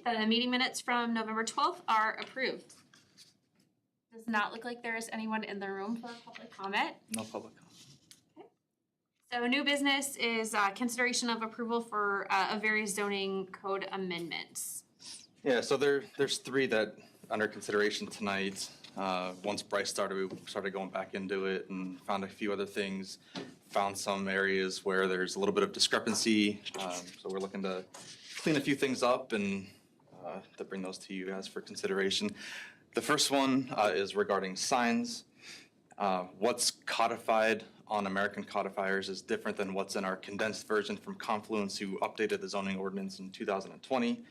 the meeting minutes from November 12th are approved. Does not look like there is anyone in the room for public comment. No public comment. So new business is consideration of approval for various zoning code amendments. Yeah, so there's three that under consideration tonight. Once Bryce started, we started going back into it and found a few other things. Found some areas where there's a little bit of discrepancy. So we're looking to clean a few things up and to bring those to you guys for consideration. The first one is regarding signs. What's codified on American codifiers is different than what's in our condensed version from Confluence, who updated the zoning ordinance in 2020.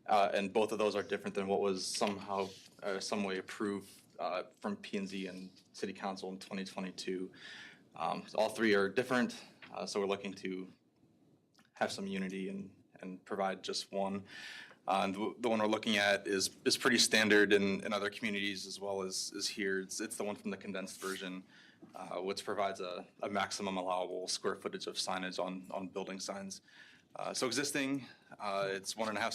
And both of those are different than what was somehow, some way approved from P&Z and City Council in 2022. So all three are different, so we're looking to have some unity and provide just one. And the one we're looking at is pretty standard in other communities as well as here. It's the one from the condensed version, which provides a maximum allowable square footage of signage on building signs. So existing, it's 1.5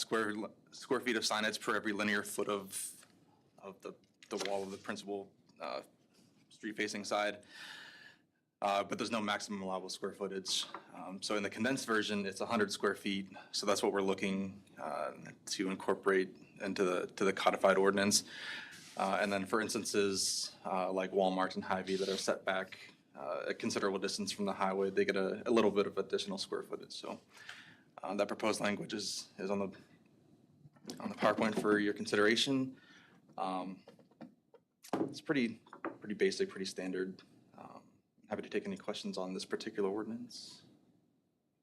square feet of signage per every linear foot of the wall of the principal street-facing side. But there's no maximum allowable square footage. So in the condensed version, it's 100 square feet. So that's what we're looking to incorporate into the codified ordinance. And then for instances like Walmart and Hy-Vee that are set back a considerable distance from the highway, they get a little bit of additional square footage. So that proposed language is on the PowerPoint for your consideration. It's pretty basic, pretty standard. Happy to take any questions on this particular ordinance.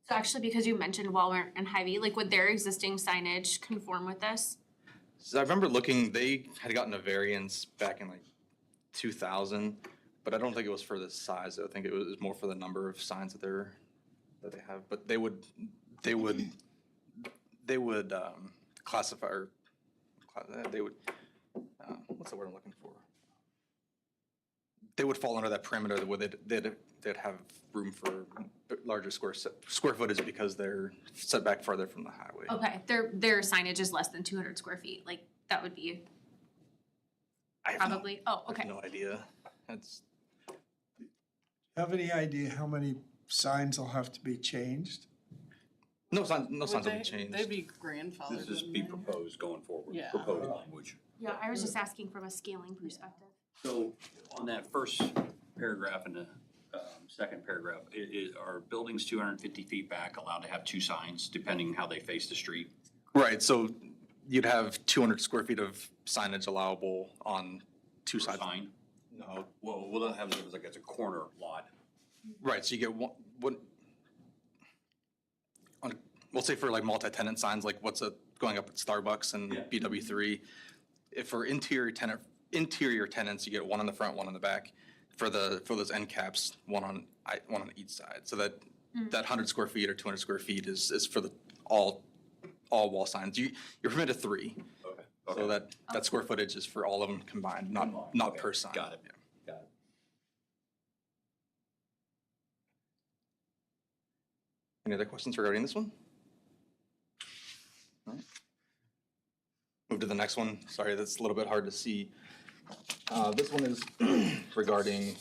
So actually, because you mentioned Walmart and Hy-Vee, like would their existing signage conform with this? So I remember looking, they had gotten a variance back in like 2000, but I don't think it was for the size. I think it was more for the number of signs that they have. But they would classify, or they would, what's the word I'm looking for? They would fall under that parameter where they'd have room for larger square footage because they're set back farther from the highway. Okay, their signage is less than 200 square feet. Like that would be probably. Oh, okay. I have no idea. That's. Have any idea how many signs will have to be changed? No signs will be changed. They'd be grandfathered. This is be proposed going forward, Yeah. proposed language. Yeah, I was just asking from a scaling perspective. So on that first paragraph and the second paragraph, are buildings 250 feet back allowed to have two signs depending how they face the street? Right, so you'd have 200 square feet of signage allowable on two sides. Sign? No, Well, we'll have it like it's a corner lot. right, so you get one we'll say for like multi-tenant signs, like what's going up at Starbucks and Yeah. BW3. If for interior tenants, you get one on the front, one on the back. For those end caps, one on each side. So that 100 square feet or 200 square feet is for the all wall signs. You're permitted 3. Okay. So that square footage is for all of them combined, not Okay. per sign. Got it. Yeah. Got it. Any other questions regarding this one? All right. Move to the next one. Sorry, that's a little bit hard to see. This one is regarding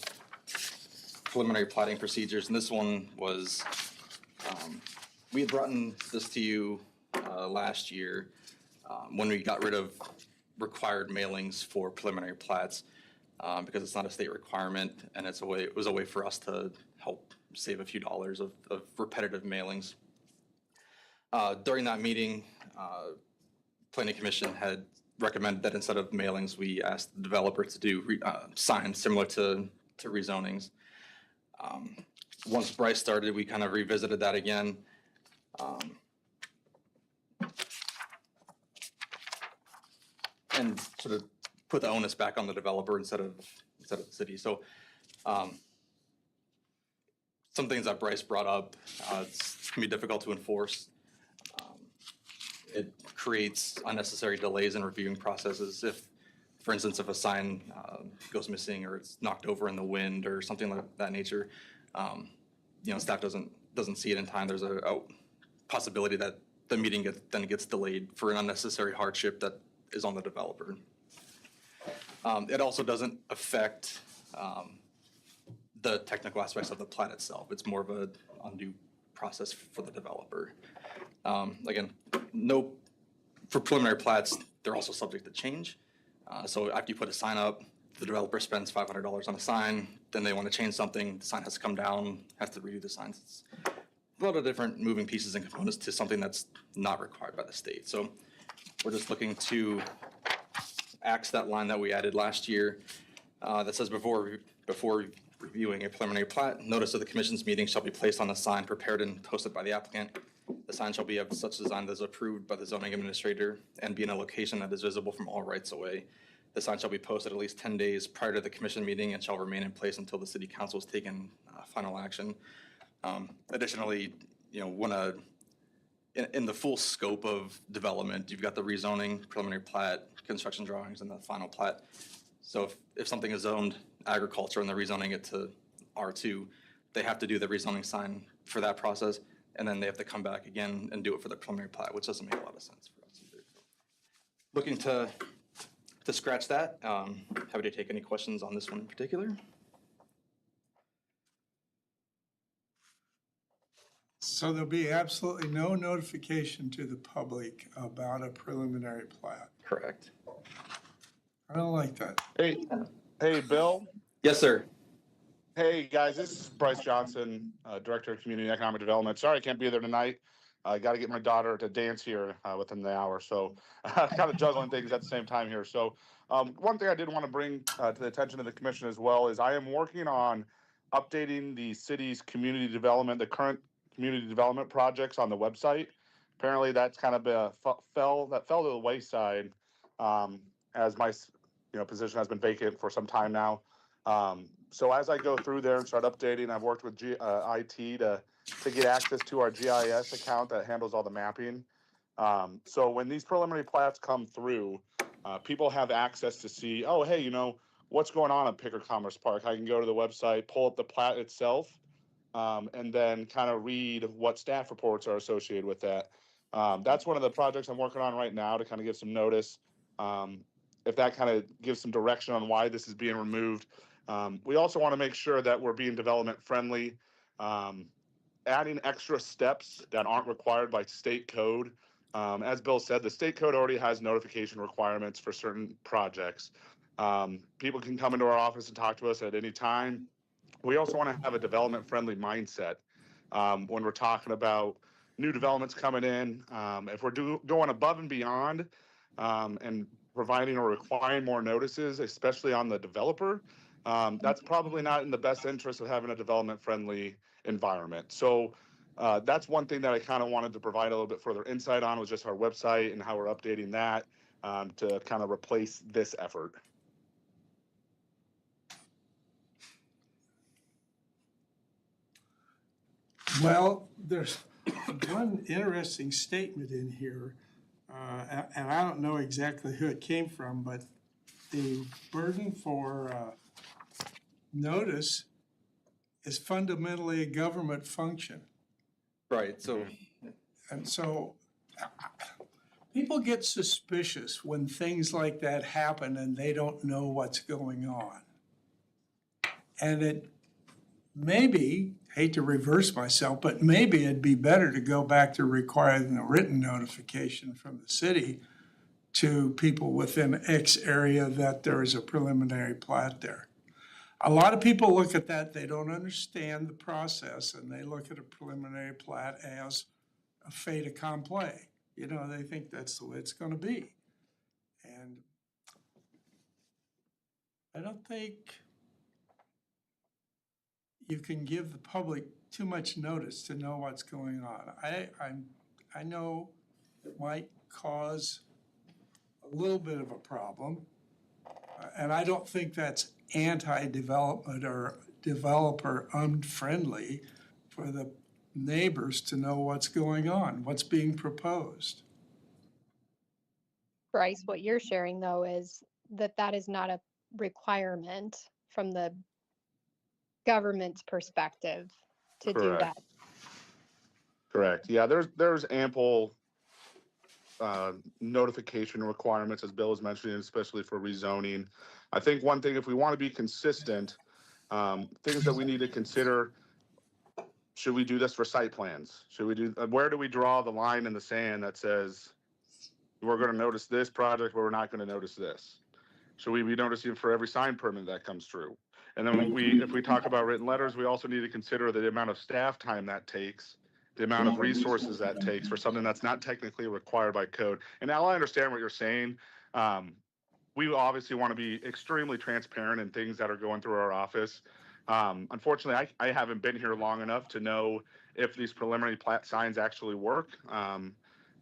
preliminary plating procedures, and this one was, we had brought this to you last year when we got rid of required mailings for preliminary plats because it's not a state requirement, and it was a way for us to help save a few dollars of repetitive mailings. During that meeting, Planning Commission had recommended that instead of mailings, we asked the developer to do signs similar to rezonings. Once Bryce started, we kind of revisited that again. And sort of put the onus back on the developer instead of the city. So some things that Bryce brought up, it can be difficult to enforce. It creates unnecessary delays in reviewing processes. If, for instance, if a sign goes missing or it's knocked over in the wind or something like that nature, staff doesn't see it in time. There's a possibility that the meeting then gets delayed for an unnecessary hardship that is on the developer. It also doesn't affect the technical aspects of the plat itself. It's more of a undue process for the developer. Again, for preliminary plats, they're also subject to change. So after you put a sign up, the developer spends $500 on a sign, then they want to change something, the sign has to come down, has to redo the signs. It's a lot of different moving pieces and components to something that's not required by the state. So we're just looking to axe that line that we added last year that says before reviewing a preliminary plat, notice of the commission's meeting shall be placed on a sign prepared and posted by the applicant. The sign shall be of such design that is approved by the zoning administrator and be in a location that is visible from all rights of way. The sign shall be posted at least 10 days prior to the commission meeting and shall remain in place until the city council has taken final action. Additionally, in the full scope of development, you've got the rezoning, preliminary plat, construction drawings, and the final plat. So if something is zoned agriculture and they're rezoning it to R2, they have to do the rezoning sign for that process, and then they have to come back again and do it for the preliminary plat, which doesn't make a lot of sense for us either. Looking to scratch that. Happy to take any questions on this one in particular. So there'll be absolutely no notification to the public about a preliminary plat. Correct. I don't like that. Hey, Bill. Yes, sir. Hey, guys, this is Bryce Johnson, Director of Community and Economic Development. Sorry I can't be there tonight. I got to get my daughter to dance here within the hour, so kind of juggling things at the same time here. So one thing I did want to bring to the attention of the commission as well is I am working on updating the city's community development, the current community development projects on the website. Apparently that's kind of fell to the wayside as my position has been vacant for some time now. So as I go through there and start updating, I've worked with IT to get access to our GIS account that handles all the mapping. So when these preliminary plats come through, people have access to see, oh, hey, what's going on at Picker Commerce Park? I can go to the website, pull up the plat itself, and then kind of read what staff reports are associated with that. That's one of the projects I'm working on right now to kind of give some notice. If that kind of gives some direction on why this is being removed. We also want to make sure that we're being development friendly, adding extra steps that aren't required by state code. As Bill said, the state code already has notification requirements for certain projects. People can come into our office and talk to us at any time. We also want to have a development friendly mindset when we're talking about new developments coming in. If we're going above and beyond and providing or requiring more notices, especially on the developer, that's probably not in the best interest of having a development-friendly environment. So that's one thing that I kind of wanted to provide a little bit further insight on was just our website and how we're updating that to kind of replace this effort. Well, there's one interesting statement in here, and I don't know exactly who it came from, but the burden for notice is fundamentally a government function. Right. So And so people get suspicious when things like that happen and they don't know what's going on. And it maybe, hate to reverse myself, but maybe it'd be better to go back to requiring a written notification from the city to people within X area that there is a preliminary plat there. A lot of people look at that, they don't understand the process, and they look at a preliminary plat as a fait accompli. They think that's the way it's gonna be. And I don't think you can give the public too much notice to know what's going on. I know it might cause a little bit of a problem, and I don't think that's anti-development or developer unfriendly for the neighbors to know what's going on, what's being proposed. Bryce, what you're sharing though is that is not a requirement from the government's perspective to do Correct. that. Correct. Yeah, there's ample notification requirements, as Bill was mentioning, especially for rezoning. I think one thing, if we want to be consistent, things that we need to consider, should we do this for site plans? Should we do, where do we draw the line in the sand that says we're going to notice this project, but we're not going to notice this? Should we be noticing for every sign permit that comes through? And then if we talk about written letters, we also need to consider the amount of staff time that takes, the amount of resources that takes for something that's not technically required by code. And now I understand what you're saying. We obviously want to be extremely transparent in things that are going through our office. Unfortunately, I haven't been here long enough to know if these preliminary plat signs actually work.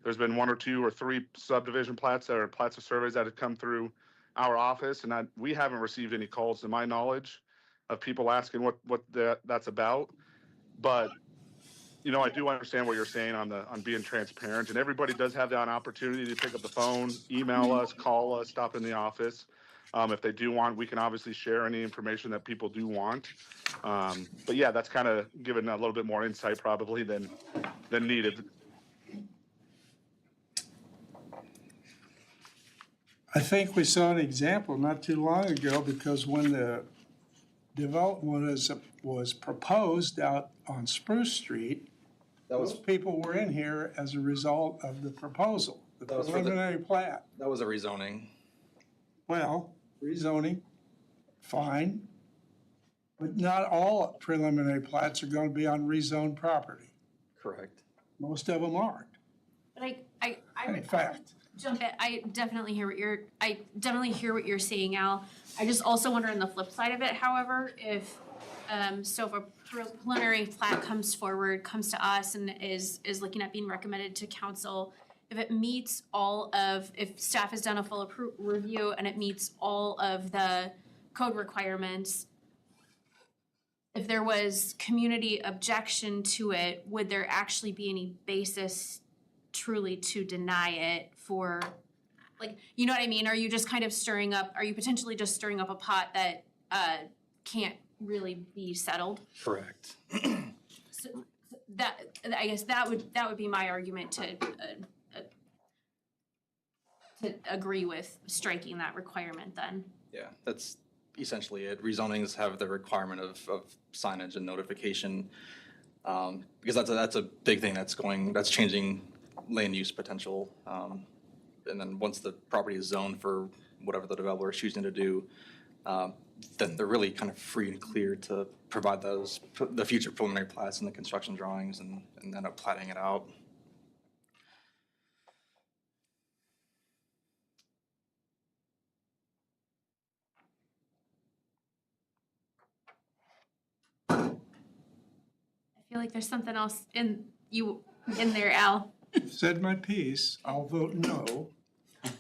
There's been 1 or 2 or 3 subdivision plats that are plats of surveys that have come through our office, and we haven't received any calls, to my knowledge, of people asking what that's about. But I do understand what you're saying on being transparent, and everybody does have that opportunity to pick up the phone, email us, call us, stop in the office. If they do want, we can obviously share any information that people do want. But yeah, that's kind of given a little bit more insight probably than needed. I think we saw an example not too long ago, because when the development was proposed out on Spruce Street, those people were in here as a result of the proposal, the That was for the- preliminary plat. That was a rezoning. Well, rezoning, fine, but not all preliminary plats are going to be on rezoned property. Correct. Most of them aren't. But I In fact, jump in. I definitely hear what you're saying, Al. I just also wonder on the flip side of it, however, if so if a preliminary plat comes to us and is looking at being recommended to council, if staff has done a full review and it meets all of the code requirements, if there was community objection to it, would there actually be any basis truly to deny it for, like, you know what I mean? Are you potentially just stirring up a pot that can't really be settled? Correct. So I guess that would be my argument to agree with striking that requirement then. Yeah, that's essentially it. Rezonings have the requirement of signage and notification, because that's a big thing that's changing land use potential. And then once the property is zoned for whatever the developer is choosing to do, then they're really kind of free and clear to provide the future preliminary plats and the construction drawings and end up platting it out. I feel like there's something else in there, Al. said my piece, I'll vote no. I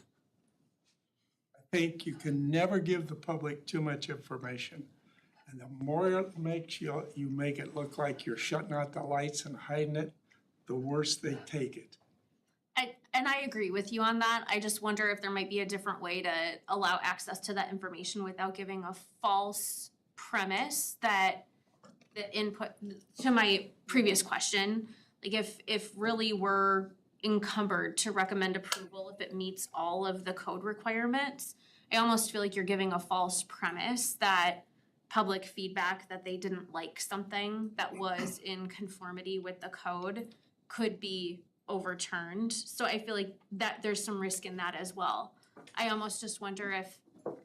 think you can never give the public too much information. And the more it makes you make it look like you're shutting out the lights and hiding it, the worse they take it. And I agree with you on that. I just wonder if there might be a different way to allow access to that information without giving a false premise that the input to my previous question, like if really we're encumbered to recommend approval if it meets all of the code requirements, I almost feel like you're giving a false premise that public feedback that they didn't like something that was in conformity with the code could be overturned. So I feel like that there's some risk in that as well. I almost just wonder if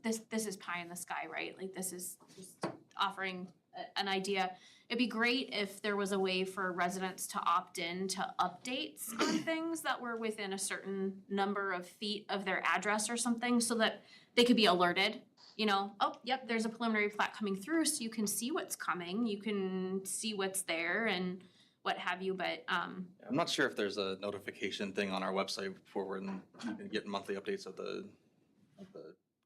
this is pie in the sky, right? Like this is just offering an idea. It'd be great if there was a way for residents to opt in to updates on things that were within a certain number of feet of their address or something, so that they could be alerted. Oh, yep, there's a preliminary plat coming through, so you can see what's coming, you can see what's there and what have you, but I'm not sure if there's a notification thing on our website for when you can get monthly updates of the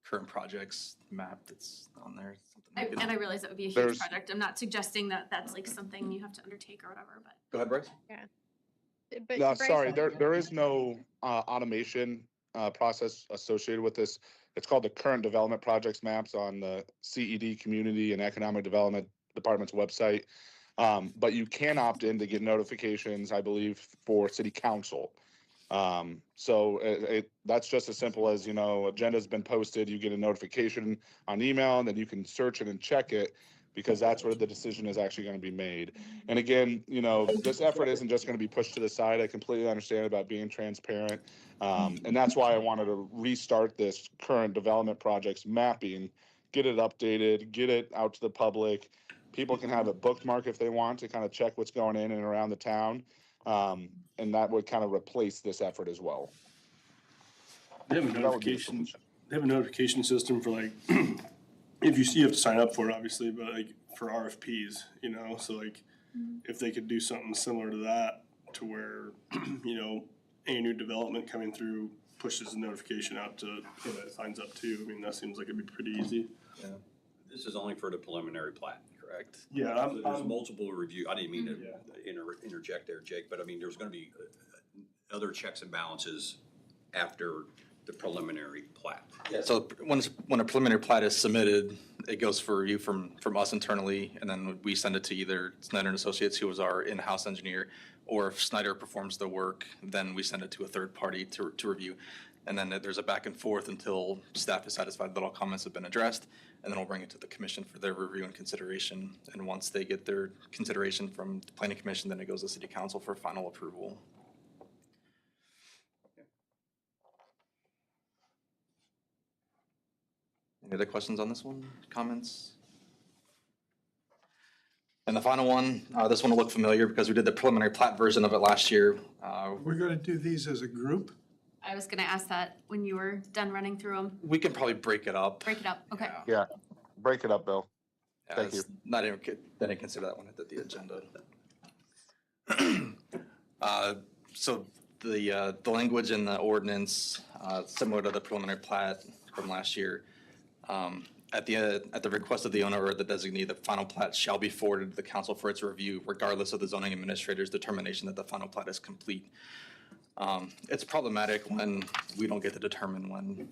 current projects map that's on there. and I realize that would be a huge There's- project. I'm not suggesting that that's like something you have to undertake or whatever, but. Go ahead, Bryce. But No, Bryce- sorry, there is no automation process associated with this. It's called the current development projects maps on the CED Community and Economic Development Department's website. But you can opt in to get notifications, I believe, for city council. So that's just as simple as, you know, agenda's been posted, you get a notification on email, and then you can search it and check it, because that's where the decision is actually going to be made. And again, you know, this effort isn't just going to be pushed to the side. I completely understand about being transparent. And that's why I wanted to restart this current development projects mapping, get it updated, get it out to the public. People can have a bookmark if they want to kind of check what's going in and around the town. And that would kind of replace this effort as well. They have a That would be the notification, solution. they have a notification system for like, if you have to sign up for it, obviously, but like for RFPs, you know, so like if they could do something similar to that, to where, you know, any new development coming through pushes a notification out to, who that signs up to, I mean, that seems like it'd be pretty easy. This is only for the preliminary plat, correct? Yeah, So there's multiple review, I didn't mean to Yeah. interject there, Jake, but I mean, there's gonna be other checks and balances after the preliminary plat. Yeah, so when a preliminary plat is submitted, it goes for review from us internally, and then we send it to either Snyder and Associates, who is our in-house engineer, or if Snyder performs the work, then we send it to a third party to review. And then there's a back and forth until staff is satisfied that all comments have been addressed, and then we'll bring it to the commission for their review and consideration. And once they get their consideration from the planning commission, then it goes to city council for final approval. Any other questions on this one? Comments? And the final one, this one will look familiar because we did the preliminary plat version of it last year. We're gonna do these as a group? I was gonna ask that when you were done running through them. We can probably break it up. Break it up, okay. Yeah, break it up, Bill. Yeah, Thank it's not even, didn't consider that one at the agenda. So the language in the ordinance, similar to the preliminary plat from last year, at the request of the owner or the designee, the final plat shall be forwarded to the council for its review, regardless of the zoning administrator's determination that the final plat is complete. It's problematic when we don't get to determine when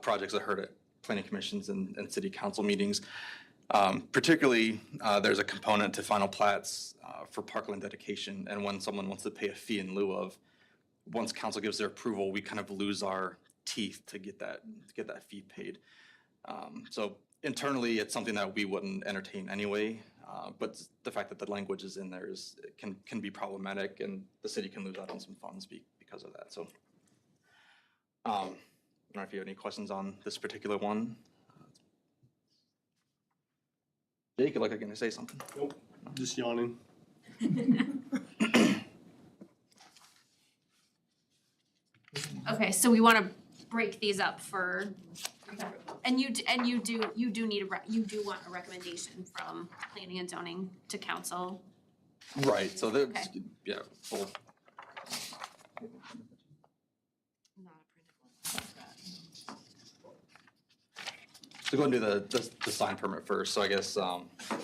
projects are heard at planning commissions and city council meetings. Particularly, there's a component to final plats for parkland dedication, and when someone wants to pay a fee in lieu of, once council gives their approval, we kind of lose our teeth to get that fee paid. So internally, it's something that we wouldn't entertain anyway, but the fact that the language is in there can be problematic, and the city can lose out on some funds because of that. So I don't know if you have any questions on this particular one. Jake, you look like you're gonna say something. Nope, just yawning. Okay, so we wanna break these up for, and you do need you do want a recommendation from planning and zoning to council. Right, so there's, Okay. yeah, well, so go and do the sign permit first, so I guess, I was gonna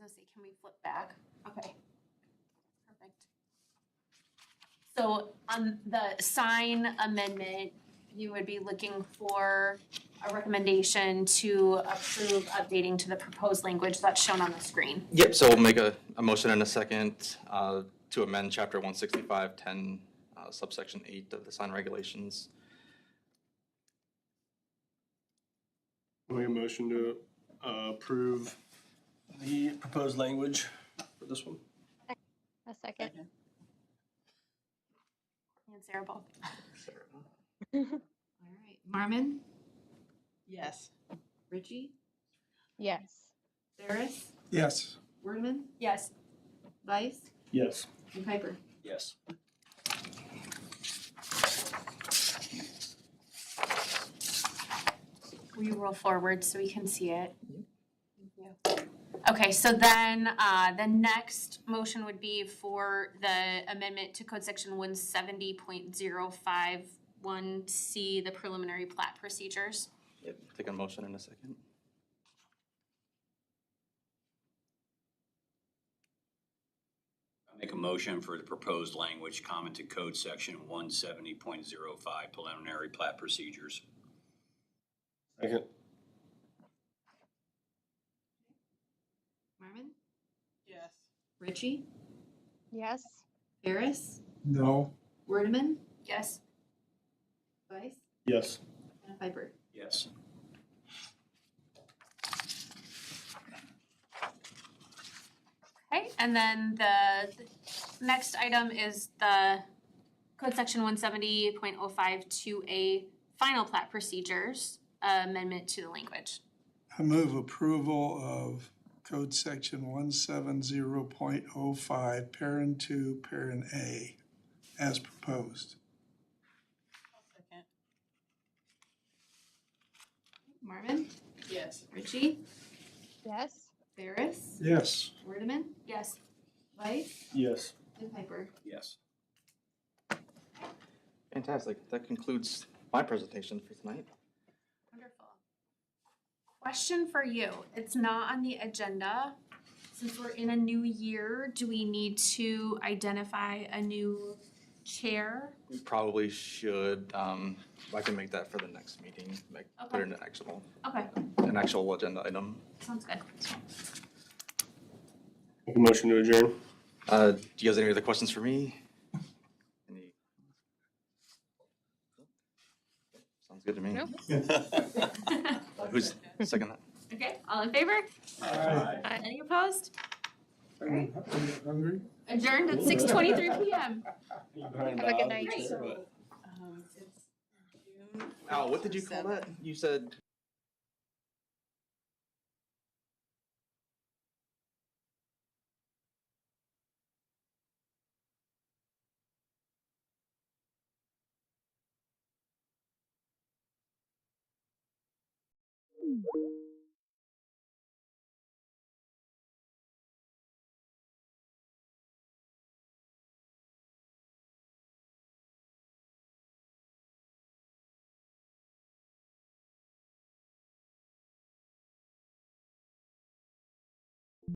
say, can we flip back? Okay. Perfect. So on the sign amendment, you would be looking for a recommendation to approve updating to the proposed language that's shown on the screen. yep, so we'll make a motion in a second, to amend chapter 165-10, subsection 8 of the sign regulations. Make a motion to approve the proposed language for this one. A second. And Sarah both. All right, Marmon? Yes. Richie? Yes. Ferris? Yes. Wordman? Yes. Weiss? Yes. And Piper? Yes. Will you roll forward so we can see it? Thank you. Okay, so then, the next motion would be for the amendment to code section 170.051C, the preliminary plat procedures. Yep, take a motion in a second. I make a motion for the proposed language common to code section 170.05 preliminary plat procedures. Second. Marmon? Yes. Richie? Yes. Harris, No. Wordeman, Yes. Weiss, Yes. and Piper. Yes. Okay, and then the next item is the code section 170.052A final plat procedures amendment to the language. I move approval of code section 170.05, parent 2, parent A, as proposed. Marmon, Yes. Ritchie, Yes. Harris, Yes. Wordeman, Yes. Weiss, Yes. and Piper. Yes. Fantastic. That concludes my presentation for tonight. Wonderful. Question for you. It's not on the agenda. Since we're in a new year, do we need to identify a new chair? We probably should, I can make that for the next meeting, put it in Okay, an actual agenda item. sounds good. Make a motion to adjourn. Do you guys have any other questions for me? Any? Sounds good to me. Nope. Who's second that? Okay, all in favor? Aye. Any opposed? Are you hungry? Adjourned at 6:23 PM. Have a good night. It's June. Al, what did you call that? You said